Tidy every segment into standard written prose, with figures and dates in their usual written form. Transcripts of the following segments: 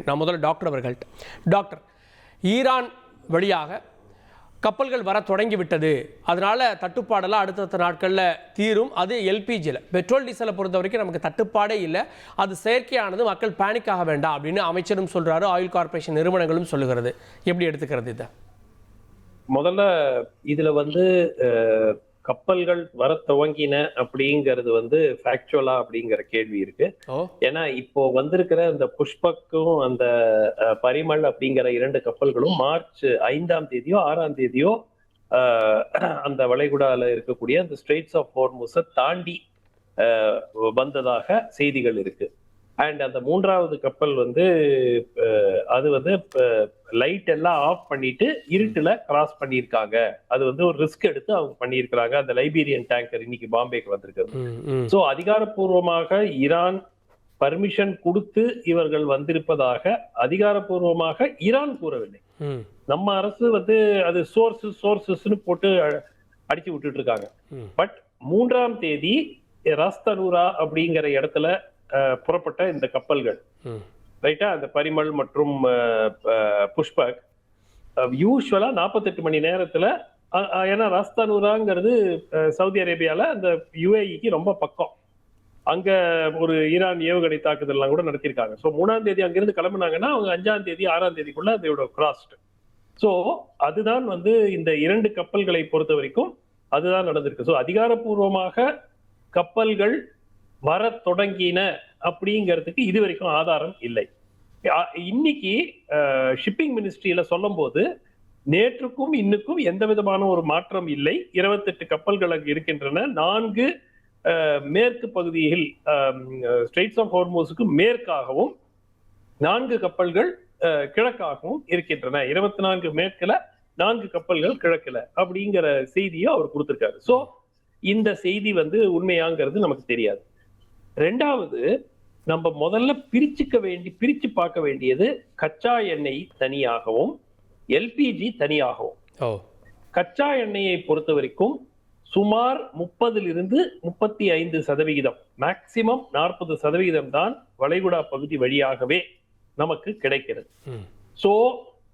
நான் முதல்ல டாக்டர் அவர்கள்ட்ட, டாக்டர், ஈரான் வழியாக கப்பல்கள் வர தொடங்கிவிட்டது, அதனால் தட்டுப்பாடெல்லாம் அடுத்தடுத்த நாட்களில் தீரும். அது எல்பிஜியில், பெட்ரோல் டீசலை பொறுத்த வரைக்கும் நமக்கு தட்டுப்பாடே இல்லை, அது செயற்கையானது, மக்கள் பேனிக் ஆக வேண்டாம் அப்படின்னு அமைச்சரும் சொல்கிறாரு, ஆயில் கார்பரேஷன் நிறுவனங்களும் சொல்லுகிறது. எப்படி எடுத்துக்கிறது இதை? முதல்ல இதில் கப்பல்கள் வர துவங்கின அப்படிங்கிறது ஃபேக்சுவலா அப்படிங்கிற கேள்வி இருக்கு. ஏன்னா இப்போ வந்திருக்கிற இந்த புஷ்பக்கும் அந்த பரிமல் அப்படிங்கிற 2 கப்பல்களும் மார்ச் 5ஆம் தேதியோ 6ஆம் தேதியோ அந்த வளைகுடால இருக்கக்கூடிய அந்த ஸ்ட்ரெய்ட்ஸ் ஆஃப் ஹோர்முஸை தாண்டி வந்ததாக செய்திகள் இருக்கு. அண்ட் அந்த 3வது கப்பல் அது லைட் எல்லாம் ஆஃப் பண்ணிட்டு இருட்டுல கிராஸ் பண்ணியிருக்காங்க. அது ஒரு ரிஸ்க் எடுத்து அவங்க பண்ணியிருக்கிறாங்க. அந்த லைபீரியன் டேங்கர் இன்னைக்கு பாம்பேக்கு வந்திருக்கிறது. சோ அதிகாரப்பூர்வமாக ஈரான் பர்மிஷன் கொடுத்து இவர்கள் வந்திருப்பதாக அதிகாரப்பூர்வமாக ஈரான் கூறவில்லை. நம்ம அரசு அது சோர்சஸ்னு போட்டு அடிச்சு விட்டுட்டு இருக்காங்க. பட் 3ஆம் தேதி ராஸ்தனூரா அப்படிங்கிற இடத்துல புறப்பட்ட இந்த கப்பல்கள் ரைட்டா, அந்த பரிமல் மற்றும் புஷ்பக் யூஸ்வலா 48 மணி நேரத்துல, ஏன்னா ராஸ்தானூராங்கிறது சவுதி அரேபியால அந்த யுஏஇக்கு ரொம்ப பக்கம், அங்க ஒரு ஈரான் ஏவுகணை தாக்குதல்லாம் கூட நடத்திருக்காங்க. ஸோ 3ஆம் தேதி அங்கிருந்து கிளம்புனாங்கன்னா அவங்க 5ஆம் தேதி 6ஆம் தேதிக்குள்ள அதோட கிராஸ்ட். ஸோ அதுதான் இந்த 2 கப்பல்களை பொறுத்த வரைக்கும் அதுதான் நடந்திருக்கு. ஸோ அதிகாரப்பூர்வமாக கப்பல்கள் வர தொடங்கின அப்படிங்கிறதுக்கு இது வரைக்கும் ஆதாரம் இல்லை. இன்னைக்கு ஷிப்பிங் மினிஸ்ட்ரியில சொல்லும் போது நேற்றுக்கும் இன்னுக்கும் எந்த விதமான ஒரு மாற்றம் இல்லை. 28 கப்பல்கள் அங்கு இருக்கின்றன. 4 மேற்கு பகுதியில் ஸ்ட்ரெய்ட்ஸ் ஆஃப் ஹோர்முஸுக்கு மேற்காகவும் 4 கப்பல்கள் கிழக்காகவும் இருக்கின்றன. 24 மேற்குல 4 கப்பல்கள் கிழக்குல அப்படிங்கிற செய்தியை அவர் கொடுத்திருக்காரு. சோ இந்த செய்தி உண்மையாங்கிறது நமக்கு தெரியாது. 2வது, நம்ம முதல்ல பிரிச்சு பார்க்க வேண்டியது கச்சா எண்ணெய் தனியாகவும் எல்பிஜி தனியாகவும். கச்சா எண்ணெயை பொறுத்த வரைக்கும் சுமார் 30-35% மேக்சிமம் 40% தான் வளைகுடா பகுதி வழியாகவே நமக்கு கிடைக்கிறது. சோ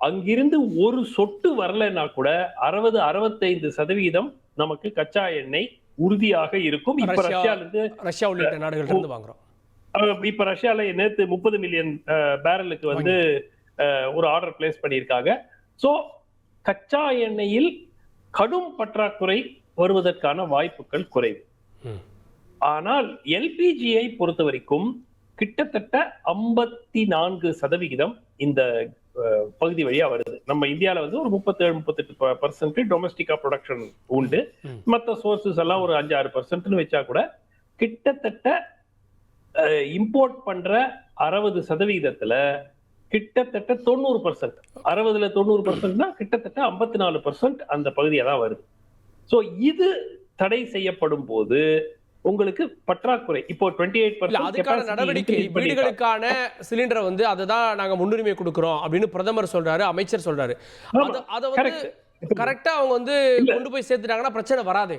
அங்கிருந்து ஒரு சொட்டு வரலன்னா கூட 60-65% நமக்கு கச்சா எண்ணெய் உறுதியாக இருக்கும். இப்ப ரஷ்யா உள்ளிட்ட நாடுகள் இருந்து வாங்குறோம். இப்ப ரஷ்யால நேத்து 30 மில்லியன் பேரலுக்கு ஒரு ஆர்டர் பிளேஸ் பண்ணியிருக்காங்க. சோ கச்சா எண்ணெயில் கடும் பற்றாக்குறை வருவதற்கான வாய்ப்புகள் குறைவு. ஆனால் எல்பிஜியை பொறுத்த வரைக்கும் கிட்டத்தட்ட 54% இந்த பகுதி வழியா வருது. நம்ம இந்தியால ஒரு 37-38% டொமஸ்டிக்கா ப்ரொடக்ஷன் உண்டு. மற்ற சோர்சஸ் எல்லாம் ஒரு 5-6% வச்சா கூட கிட்டத்தட்ட இம்போர்ட் பண்ற 60%ல கிட்டத்தட்ட 90%, 60-90% கிட்டத்தட்ட 54% அந்த பகுதியா தான் வருது. சோ இது தடை செய்யப்படும் போது உங்களுக்கு பற்றாக்குறை இப்போ 28%. அதுக்கான நடவடிக்கை வீடுகளுக்கான சிலிண்டரை அதுதான் நாங்க முன்னுரிமை கொடுக்கிறோம் அப்படின்னு பிரதமர் சொல்றாரு, அமைச்சர் சொல்றாரு. அதை கரெக்டா அவங்க கொண்டு போய் சேர்த்துட்டாங்கன்னா பிரச்சனை வராதே.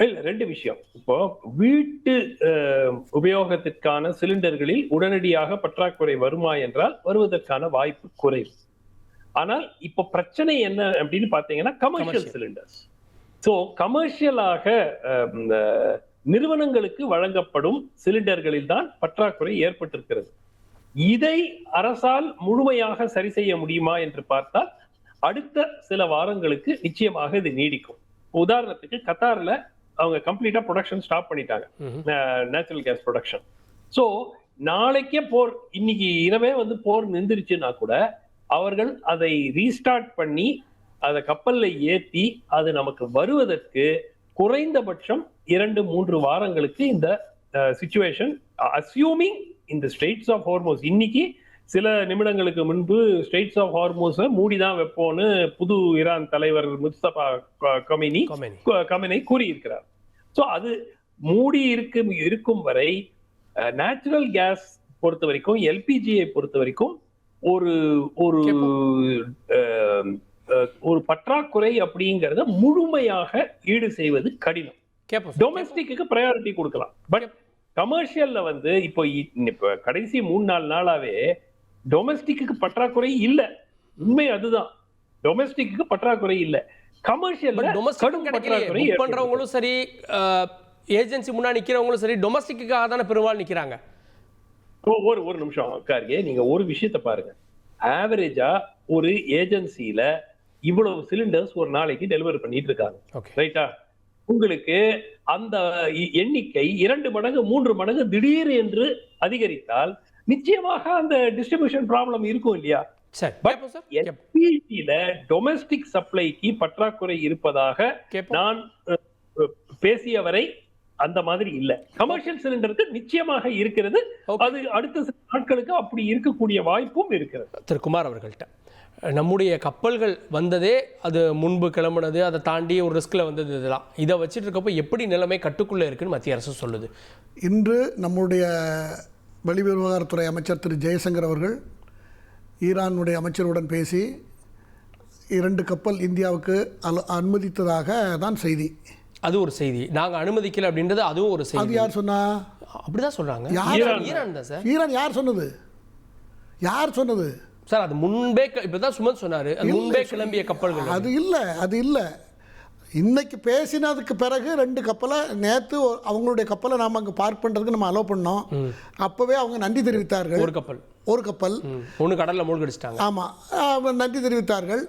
இல்ல, 2 விஷயம். இப்போ வீட்டு உபயோகத்திற்கான சிலிண்டர்களில் உடனடியாக பற்றாக்குறை வருமா என்றால் வருவதற்கான வாய்ப்பு குறைவு. ஆனால் இப்ப பிரச்சனை என்ன அப்படின்னு பாத்தீங்கன்னா கமர்ஷியல் சிலிண்டர்ஸ். சோ கமர்ஷியலாக நிறுவனங்களுக்கு வழங்கப்படும் சிலிண்டர்களில் தான் பற்றாக்குறை ஏற்பட்டிருக்கிறது. இதை அரசால் முழுமையாக சரி செய்ய முடியுமா என்று பார்த்தால் அடுத்த சில வாரங்களுக்கு நிச்சயமாக இது நீடிக்கும். உதாரணத்துக்கு கத்தார்ல அவங்க கம்ப்ளீட்டா ப்ரொடக்ஷன் ஸ்டாப் பண்ணிட்டாங்க, நேச்சுரல் கேஸ் ப்ரொடக்ஷன். சோ நாளைக்கே போர், இன்னைக்கு இரவே போர் நின்றுச்சுன்னா கூட அவர்கள் அதை ரீஸ்டார்ட் பண்ணி அதை கப்பல்ல ஏத்தி அது நமக்கு வருவதற்கு குறைந்தபட்சம் 2-3 வாரங்களுக்கு இந்த சிச்சுவேஷன், அஸ்யூமிங் இந்த ஸ்ட்ரெய்ட்ஸ் ஆஃப் ஹார்மோஸ் இன்னைக்கு சில நிமிடங்களுக்கு முன்பு ஸ்ட்ரெய்ட்ஸ் ஆஃப் ஹார்மோஸை மூடிதான் வைப்போம்னு புது ஈரான் தலைவர் முஸ்தபா கமினி கூறியிருக்கிறார். ஸோ அது மூடி இருக்கும் வரை நேச்சுரல் கேஸ் பொறுத்த வரைக்கும், எல்பிஜியை பொறுத்த வரைக்கும் ஒரு ஒரு ஒரு பற்றாக்குறை அப்படிங்கறத முழுமையாக ஈடு செய்வது கடினம். டொமெஸ்டிக்கு ப்ரையாரிட்டி கொடுக்கலாம், பட் கமர்ஷியல்ல இப்போ கடைசி 3-4 நாளாவே டொமஸ்டிக்கு பற்றாக்குறை இல்ல, உண்மை அதுதான். டொமஸ்டிக்கு பற்றாக்குறை இல்ல, கமர்ஷியல் கடும் பற்றாக்குறை. பண்றவங்களும் சரி, ஏஜென்சி முன்னாடி நிக்கிறவங்களும் சரி, டொமஸ்டிக்காக தானே பெரும்பாலும் நிக்கிறாங்க. ஒரு நிமிஷம் கார்கே, நீங்க ஒரு விஷயத்தை பாருங்க. ஆவரேஜா ஒரு ஏஜென்சில இவ்வளவு சிலிண்டர்ஸ் ஒரு நாளைக்கு டெலிவரி பண்ணிட்டு இருக்காங்க, ரைட்டா? உங்களுக்கு அந்த எண்ணிக்கை 2 மடங்கு 3 மடங்கு திடீர் என்று அதிகரித்தால் நிச்சயமாக அந்த டிஸ்ட்ரிபியூஷன் ப்ராப்ளம் இருக்கும் இல்லையா? எல்பிஜில டொமஸ்டிக் சப்ளைக்கு பற்றாக்குறை இருப்பதாக நான் பேசிய வரை அந்த மாதிரி இல்ல. கமர்ஷியல் சிலிண்டருக்கு நிச்சயமாக இருக்கிறது. அது அடுத்த சில நாட்களுக்கு அப்படி இருக்கக்கூடிய வாய்ப்பும் இருக்கிறது. திரு குமார் அவர்கள்ட்ட நம்முடைய கப்பல்கள் வந்ததே அது முன்பு கிளம்புனது, அதை தாண்டி ஒரு ரிஸ்கில் வந்தது, இதெல்லாம் இதை வச்சுட்டு இருக்கப்போ எப்படி நிலைமை கட்டுக்குள்ளே இருக்குன்னு மத்திய அரசு சொல்லுது. இன்று நம்முடைய வெளிவிவகாரத்துறை அமைச்சர் திரு ஜெய்சங்கர் அவர்கள் ஈரானுடைய அமைச்சருடன் பேசி 2 கப்பல் இந்தியாவுக்கு அனுமதித்ததாக தான் செய்தி. அது ஒரு செய்தி. நாங்கள் அனுமதிக்கல அப்படின்றது அதுவும் ஒரு செய்தி. அது யார் சொன்னா? அப்படிதான் சொல்றாங்க. ஈரான் தான் சார். ஈரான் யார் சொன்னது? யார் சொன்னது சார்? அது முன்பே இப்பதான் சுமந்த் சொன்னாரு, அது முன்பே கிளம்பிய கப்பல்கள். அது இல்லை. இன்னைக்கு பேசினதுக்கு பிறகு 2 கப்பலை நேற்று அவங்களுடைய கப்பலை நாம் அங்கே பார்க் பண்ணுறதுக்கு நம்ம அலோவ் பண்ணோம். அப்போவே அவங்க நன்றி தெரிவித்தார்கள். ஒரு கப்பல் ஒன்று கடலில் மூழ்கடிச்சிட்டாங்க. ஆமாம், நன்றி தெரிவித்தார்கள்.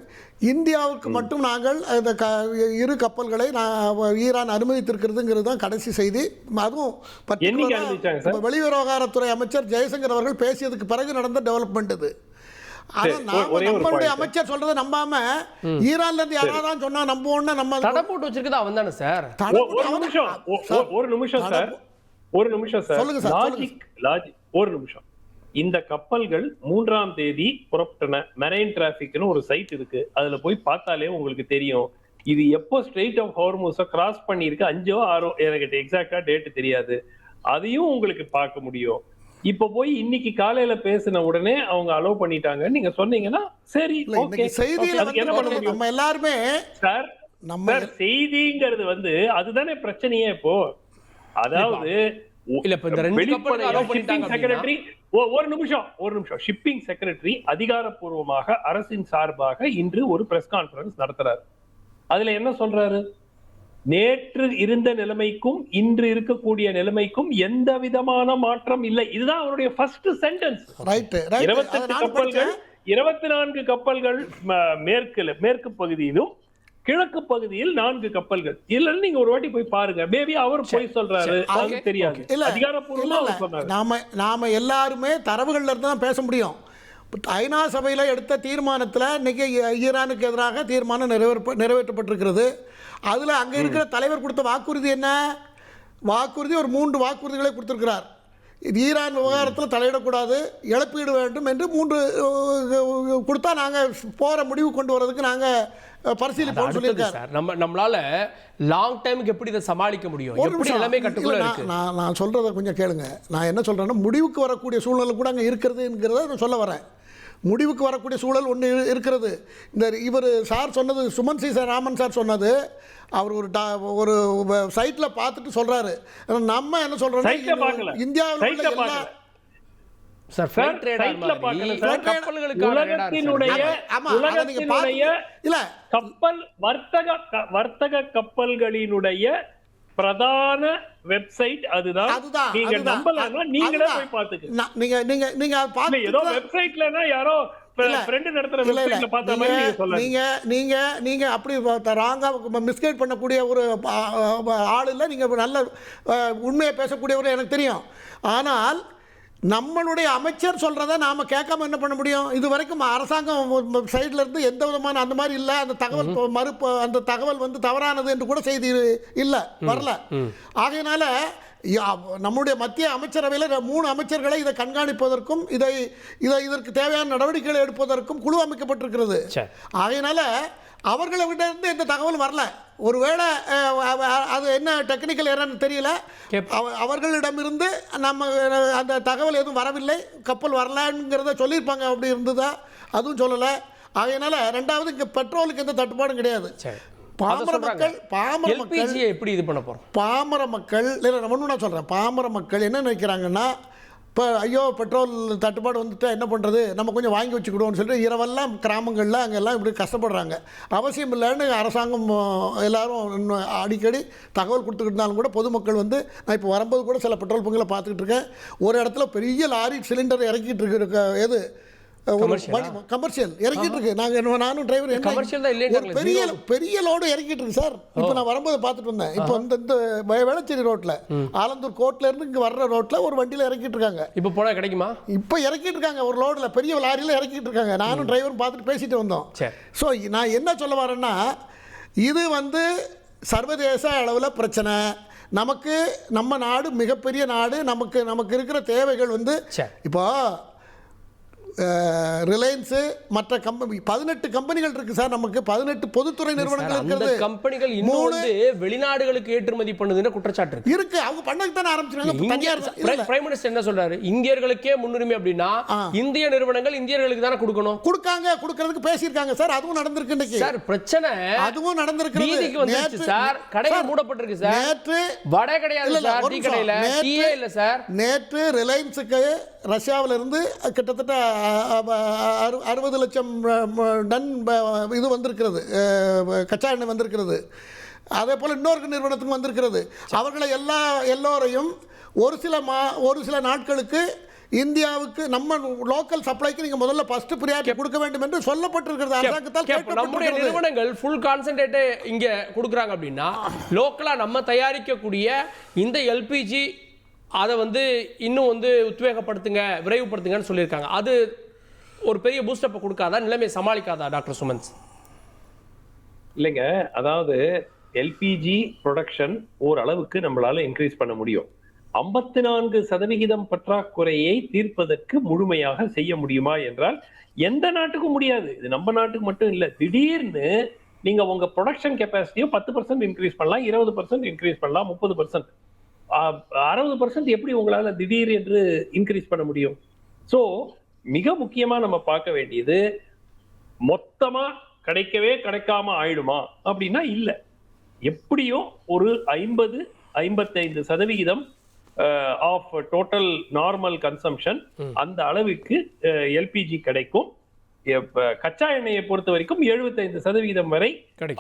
இந்தியாவுக்கு மட்டும் நாங்கள் இந்த 2 கப்பல்களை ஈரான் அனுமதித்திருக்கிறதுங்கிறது தான் கடைசி செய்தி. அதுவும் வெளிவிவகாரத்துறை அமைச்சர் ஜெய்சங்கர் அவர்கள் பேசியதுக்கு பிறகு நடந்த டெவலப்மெண்ட் இது. நம்மளுடைய அமைச்சர் சொல்றதை நம்பாம ஈரான்ல இருந்து யாராவது சொன்னா நம்புவோம்னா நம்ம தடை போட்டு வச்சிருக்கது அவன் தானே சார். ஒரு நிமிஷம் சார் சொல்லுங்க சார். லாஜிக் ஒரு நிமிஷம். இந்த கப்பல்கள் 3ஆம் தேதி புறப்பட்டன. மெரைன் டிராபிக்னு ஒரு சைட் இருக்கு, அதுல போய் பார்த்தாலே உங்களுக்கு தெரியும் இது எப்போ ஸ்ட்ரெயிட் ஆஃப் ஹார்முஸை கிராஸ் பண்ணிருக்கு. 5ஓ 6ஓ எனக்கு எக்ஸாக்டா டேட் தெரியாது, அதையும் உங்களுக்கு பார்க்க முடியும். இப்ப போய் இன்னைக்கு காலையில பேசின உடனே அவங்க அலோவ் பண்ணிட்டாங்க நீங்க சொன்னீங்கன்னா சரி, ஓகே. என்ன பண்ண முடியும்? நம்ம எல்லாருமே சார், நம்ம செய்திங்கிறது அதுதானே பிரச்சனையே இப்போ. அதாவது செக்ரட்டரி ஒரு நிமிஷம் ஷிப்பிங் செக்ரட்டரி அதிகாரப்பூர்வமாக அரசின் சார்பாக இன்று ஒரு பிரஸ் கான்ஃபரன்ஸ் நடத்துறாரு. அதுல என்ன சொல்றாரு? நேற்று இருந்த நிலைமைக்கும் இன்று இருக்கக்கூடிய நிலைமைக்கும் எந்த விதமான மாற்றம் இல்லை. இதுதான் அவருடைய ஃபர்ஸ்ட் சென்டென்ஸ். 28 கப்பல்கள் 24 கப்பல்கள் மேற்கு பகுதியிலும் கிழக்கு பகுதியில் 4 கப்பல்கள். இல்ல நீங்க ஒரு வாட்டி போய் பாருங்க. மேபி அவர் போய் சொல்றாரு, அது தெரியாது. அதிகாரப்பூர்வமா அவர் சொன்னாரு. நாம எல்லாருமே தரவுகள்ல இருந்து தான் பேச முடியும். ஐநா சபையில் எடுத்த தீர்மானத்தில் இன்னைக்கு ஈரானுக்கு எதிராக தீர்மானம் நிறைவேற்றப்பட்டிருக்கிறது. அதில் அங்கே இருக்கிற தலைவர் கொடுத்த வாக்குறுதி என்ன? வாக்குறுதி ஒரு 3 வாக்குறுதிகளை கொடுத்திருக்கிறார். ஈரான் விவகாரத்தில் தலையிடக்கூடாது, இழப்பீடு வேண்டும் என்று 3 கொடுத்தா நாங்கள் போகிற முடிவு கொண்டு வரதுக்கு நாங்கள் பரிசீலிப்போம் சொல்லியிருக்காரு. நம்மளால லாங் டைமுக்கு எப்படி இதை சமாளிக்க முடியும்? நான் சொல்றதை கொஞ்சம் கேளுங்க. நான் என்ன சொல்றேன்னா, முடிவுக்கு வரக்கூடிய சூழ்நிலை கூட அங்கே இருக்கிறதுங்கிறத நான் சொல்ல வரேன். முடிவுக்கு வரக்கூடிய சூழல் ஒன்று இருக்கிறது. இவர் சார் சொன்னது, சுமன் சி ராமன் சார் சொன்னது, அவர் ஒரு சைட்டில் பார்த்துட்டு சொல்றாரு. நம்ம என்ன சொல்றோம், இந்தியாவில் கப்பல் வர்த்தக கப்பல்களினுடைய பிரதான வெப்சைட் அதுதான். நீங்க நம்பலன்னா நீங்களே போய் பாத்துங்க. நீங்க ஏதோ வெப்சைட்லனா யாரோ ஃப்ரெண்ட் நடத்துற வெப்சைட்ல பார்த்த மாதிரி நீங்க சொல்லலாம். நீங்க அப்படி ராங்கா மிஸ்கைட் பண்ணக்கூடிய ஒரு ஆள் இல்ல. நீங்க நல்ல உண்மையை பேசக்கூடியவர் எனக்கு தெரியும். ஆனால் நம்மளுடைய அமைச்சர் சொல்றதை நாம கேட்காம என்ன பண்ண முடியும்? இது வரைக்கும் அரசாங்கம் சைட்ல இருந்து எந்த விதமான அந்த மாதிரி இல்ல, அந்த தகவல் மறுப்பு, அந்த தகவல் தவறானது என்று கூட செய்தி இல்ல, வரல. ஆகையினால நம்முடைய மத்திய அமைச்சரவையில் 3 அமைச்சர்களை இதை கண்காணிப்பதற்கும் இதற்கு தேவையான நடவடிக்கைகளை எடுப்பதற்கும் குழு அமைக்கப்பட்டிருக்கிறது. ஆகையினால அவர்களை விட இருந்து எந்த தகவல் வரல. ஒருவேளை அது என்ன டெக்னிக்கல் எரர்னு தெரியல, அவர்களிடமிருந்து நம்ம அந்த தகவல் எதுவும் வரவில்லை, கப்பல் வரலங்கிறத சொல்லியிருப்பாங்க. அப்படி இருந்ததா? அதுவும் சொல்லலை. அதனால 2வது இங்கே பெட்ரோலுக்கு எந்த தட்டுப்பாடும் கிடையாது. பாமர மக்கள் எப்படி இது பண்ண போறோம்? பாமர மக்கள் இல்லை, நான் ஒன்று சொல்றேன். பாமர மக்கள் என்ன நினைக்கிறாங்கன்னா, இப்போ ஐயோ பெட்ரோல் தட்டுப்பாடு வந்துட்டா என்ன பண்ணுறது, நம்ம கொஞ்சம் வாங்கி வச்சுக்கிடுவோம்னு சொல்லிட்டு இரவெல்லாம் கிராமங்களில் அங்கெல்லாம் இப்படி கஷ்டப்படுறாங்க. அவசியம் இல்லைன்னு அரசாங்கம் எல்லாரும் அடிக்கடி தகவல் கொடுத்துக்கிட்டு இருந்தாலும் கூட பொதுமக்கள் வந்து, நான் இப்போ வரும்போது கூட சில பெட்ரோல் பங்குகளை பார்த்துக்கிட்டு இருக்கேன், ஒரு இடத்துல பெரிய லாரி சிலிண்டர் இறக்கிட்டு இருக்கு, எது கமர்ஷியல் இறக்கிட்டு இருக்கு. நானும் டிரைவர் பெரிய லோடு இறக்கிட்டு இருக்கு சார். இப்போ நான் வரும்போது பார்த்துட்டு வந்தேன். இப்போ இந்த வேளச்சேரி ரோட்ல ஆலந்தூர் கோட்ல இருந்து இங்க வர்ற ரோட்ல ஒரு வண்டியில இறக்கிட்டு இருக்காங்க. இப்போ போனா கிடைக்குமா? இப்போ இறக்கிட்டு இருக்காங்க, ஒரு லோடுல பெரிய லாரியில இறக்கிட்டு இருக்காங்க. நானும் டிரைவரும் பார்த்துட்டு பேசிட்டு வந்தோம். ஸோ நான் என்ன சொல்ல வரேன்னா, இது வந்து சர்வதேச அளவில் பிரச்சனை. நமக்கு நம்ம நாடு மிகப்பெரிய நாடு, நமக்கு இருக்கிற தேவைகள் வந்து இப்போ ரிலையன்ஸு மற்ற 18 கம்பெனிகள் இருக்கு சார். நமக்கு 18 பொதுத்துறை நிறுவனங்கள் இருக்கிறது. கம்பெனிகள் இன்னும் வந்து வெளிநாடுகளுக்கு ஏற்றுமதி பண்ணுதுன்னு குற்றச்சாட்டு இருக்கு. அவங்க பண்ணதுக்கு தானே ஆரம்பிச்சாங்க. பிரைம் மினிஸ்டர் என்ன சொல்றாரு, இந்தியர்களுக்கே முன்னுரிமை அப்படின்னா இந்திய நிறுவனங்கள் இந்தியர்களுக்கு தானே கொடுக்கணும். கொடுக்கறதுக்கு பேசியிருக்காங்க சார். அதுவும் நடந்திருக்கு இன்னைக்கு சார். பிரச்சனை அதுவும் நடந்திருக்கு சார். கடைகள் மூடப்பட்டிருக்கு சார். நேற்று வடை கிடையாது சார், டீ கடையில டீயே இல்ல சார். நேற்று ரிலையன்ஸுக்கு ரஷ்யாவில இருந்து கிட்டத்தட்ட 60 லட்சம் டன் இது வந்திருக்கிறது, கச்சா எண்ணெய் வந்திருக்கிறது. அதே போல் இன்னொரு நிறுவனத்துக்கு வந்திருக்கிறது. அவர்களை எல்லோரையும் ஒரு சில நாட்களுக்கு இந்தியாவுக்கு நம்ம லோக்கல் சப்ளைக்கு நீங்க முதல்ல ஃபர்ஸ்ட் பிரியாரிட்டி கொடுக்க வேண்டும் என்று சொல்லப்பட்டிருக்கிறது. அரசாங்கத்தால் நம்முடைய நிறுவனங்கள் ஃபுல் கான்சென்ட்ரேட் இங்க கொடுக்குறாங்க அப்படின்னா லோக்கலா நம்ம தயாரிக்கக்கூடிய இந்த எல்பிஜி அதை வந்து இன்னும் வந்து உத்வேகப்படுத்துங்க, விரைவுபடுத்துங்கன்னு சொல்லியிருக்காங்க. அது ஒரு பெரிய பூஸ்டப்பை கொடுக்காதா, நிலைமை சமாளிக்காதா டாக்டர் சுமன்ஸ்? இல்லைங்க, அதாவது எல்பிஜி ப்ரொடக்ஷன் ஓரளவுக்கு நம்மளால இன்க்ரீஸ் பண்ண முடியும். 54% பற்றாக்குறையை தீர்ப்பதற்கு முழுமையாக செய்ய முடியுமா என்றால் எந்த நாட்டுக்கும் முடியாது. இது நம்ம நாட்டுக்கு மட்டும் இல்லை. திடீர்னு நீங்க உங்க ப்ரொடக்ஷன் கெப்பாசிட்டியை 10% இன்க்ரீஸ் பண்ணலாம், 20% இன்க்ரீஸ் பண்ணலாம், 30%, 60% எப்படி உங்களால திடீர் என்று இன்க்ரீஸ் பண்ண முடியும்? ஸோ மிக முக்கியமா நம்ம பார்க்க வேண்டியது, மொத்தமா கிடைக்காம ஆயிடுமா அப்படின்னா இல்ல. எப்படியும் ஒரு 50-55% ஆஃப் டோட்டல் நார்மல் கன்சம்ஷன் அந்த அளவுக்கு எல்பிஜி கிடைக்கும். கச்சா எண்ணெயை பொறுத்த வரைக்கும் 75% வரை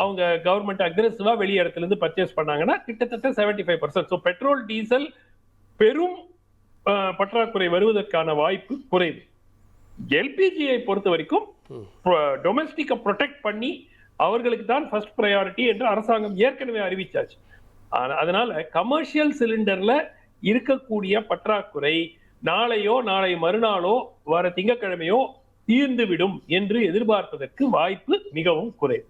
அவங்க கவர்மெண்ட் அக்ரெசிவா வெளி இடத்துல இருந்து பர்ச்சேஸ் பண்ணாங்கன்னா கிட்டத்தட்ட 75%. ஸோ பெட்ரோல் டீசல் பெரும் பற்றாக்குறை வருவதற்கான வாய்ப்பு குறைவு. எல்பிஜியை பொறுத்த வரைக்கும் டொமெஸ்டிக்கை ப்ரொடெக்ட் பண்ணி அவர்களுக்கு தான் ஃபர்ஸ்ட் ப்ரையாரிட்டி என்று அரசாங்கம் ஏற்கனவே அறிவிச்சாச்சு. அதனால கமர்ஷியல் சிலிண்டர்ல இருக்கக்கூடிய பற்றாக்குறை நாளையோ நாளை மறுநாளோ வர திங்கட்கிழமையோ தீர்ந்துவிடும் என்று எதிர்பார்ப்பதற்கு வாய்ப்பு மிகவும் குறைவு.